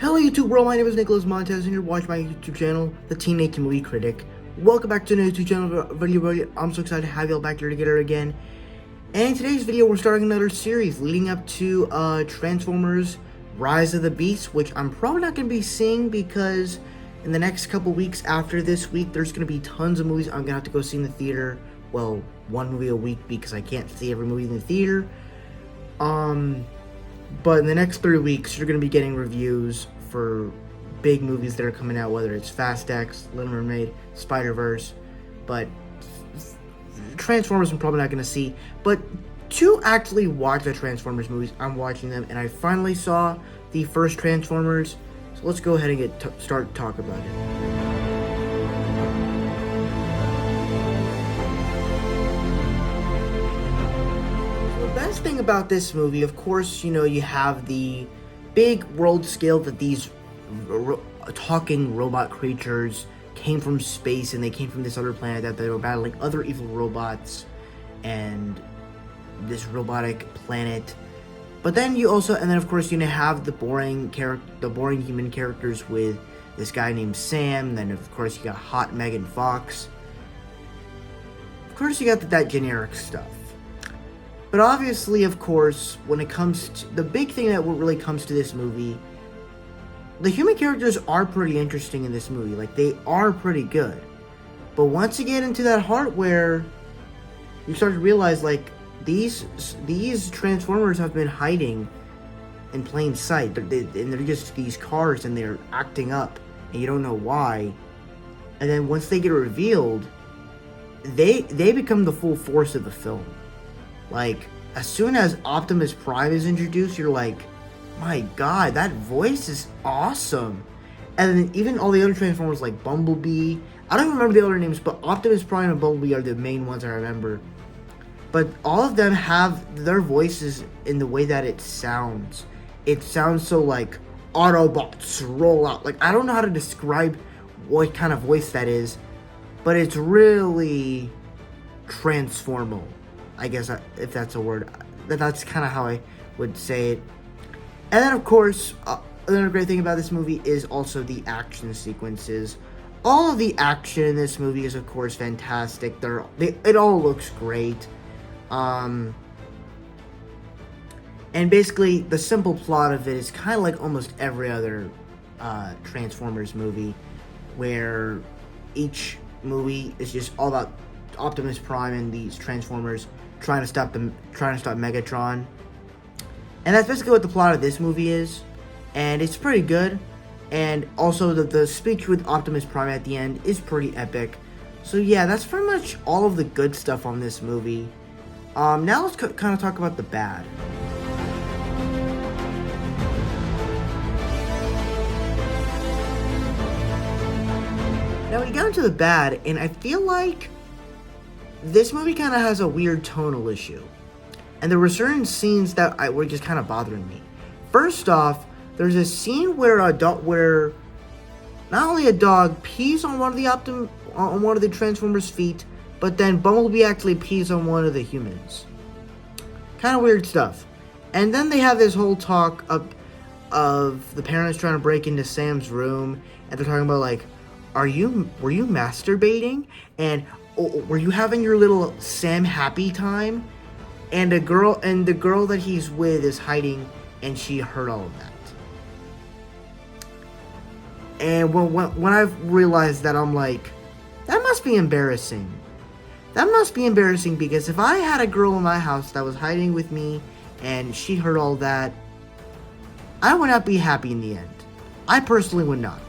Hello YouTube world, my name is Nicholas Montez and you're watching my YouTube channel, The Teenage Movie Critic. Welcome back to the YouTube channel video. I'm so excited to have y'all back here together again. And in today's video, we're starting another series leading up to Transformers Rise of the Beast, which I'm probably not going to be seeing because in the next couple weeks after this week, there's going to be tons of movies I'm going to have to go see in the theater. Well, one movie a week because I can't see every movie in the theater. But in the next 3 weeks, you're going to be getting reviews for big movies that are coming out, whether it's Fast X, Little Mermaid, Spider-Verse. But Transformers I'm probably not going to see. But to actually watch the Transformers movies, I'm watching them. And I finally saw the first Transformers. So let's go ahead and start talking about it. The best thing about this movie, of course, you know, you have the big world scale that these talking robot creatures came from space and they came from this other planet, that they were battling other evil robots and this robotic planet. But then you also, and then of course you have the boring human characters with this guy named Sam. Then of course you got hot Megan Fox. Of course you got that generic stuff. But obviously, of course, when it comes to the big thing that really comes to this movie, the human characters are pretty interesting in this movie. Like, they are pretty good. But once you get into that heart where you start to realize, like, these Transformers have been hiding in plain sight. And they're just these cars and they're acting up and you don't know why. And then once they get revealed, they become the full force of the film. Like, as soon as Optimus Prime is introduced, you're like, my god, that voice is awesome. And then even all the other Transformers like Bumblebee, I don't even remember the other names, but Optimus Prime and Bumblebee are the main ones I remember. But all of them have their voices in the way that it sounds. It sounds so like, Autobots roll out. Like, I don't know how to describe what kind of voice that is, but it's really transformal. I guess, if that's a word. That's kind of how I would say it. And then, of course, another great thing about this movie is also the action sequences. All of the action in this movie is, of course, fantastic. It all looks great. And basically, the simple plot of it is kind of like almost every other Transformers movie, where each movie is just all about Optimus Prime and these Transformers trying to stop Megatron. And that's basically what the plot of this movie is. And it's pretty good. And also the speech with Optimus Prime at the end is pretty epic. So yeah, that's pretty much all of the good stuff on this movie. Now let's kind of talk about the bad. Now we got into the bad, and I feel like this movie kind of has a weird tonal issue. And there were certain scenes that were just kind of bothering me. First off, there's a scene where not only a dog pees on one of the Transformers' feet, but then Bumblebee actually pees on one of the humans. Kind of weird stuff. And then they have this whole talk of the parents trying to break into Sam's room, and they're talking about like, were you masturbating? And were you having your little Sam happy time? And the girl that he's with is hiding, and she heard all of that. And when I realized that, I'm like, that must be embarrassing. That must be embarrassing, because if I had a girl in my house that was hiding with me and she heard all that, I would not be happy in the end. I personally would not.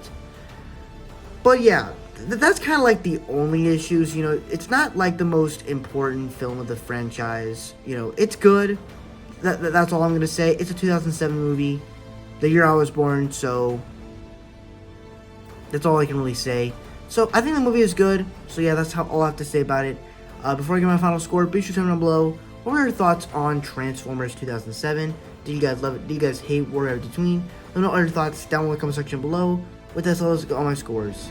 But yeah, that's kind of like the only issues. You know, it's not like the most important film of the franchise. You know, it's good. That's all I'm gonna say. It's a 2007 movie, the year I was born. So that's all I can really say. So I think the movie is good. So yeah, that's all I have to say about it. Before I get my final score, be sure to comment down below. What were your thoughts on Transformers 2007? Did you guys love it? Did you guys hate? What were in between? Let me know all your thoughts down in the comment section below. With that, so let's go on my scores.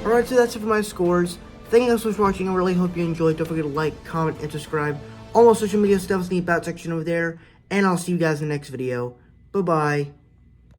Alright, so that's it for my scores. Thank you guys so much for watching. I really hope you enjoyed. Don't forget to like, comment, and subscribe. All my social media stuff is in the about section over there. And I'll see you guys in the next video. Bye-bye.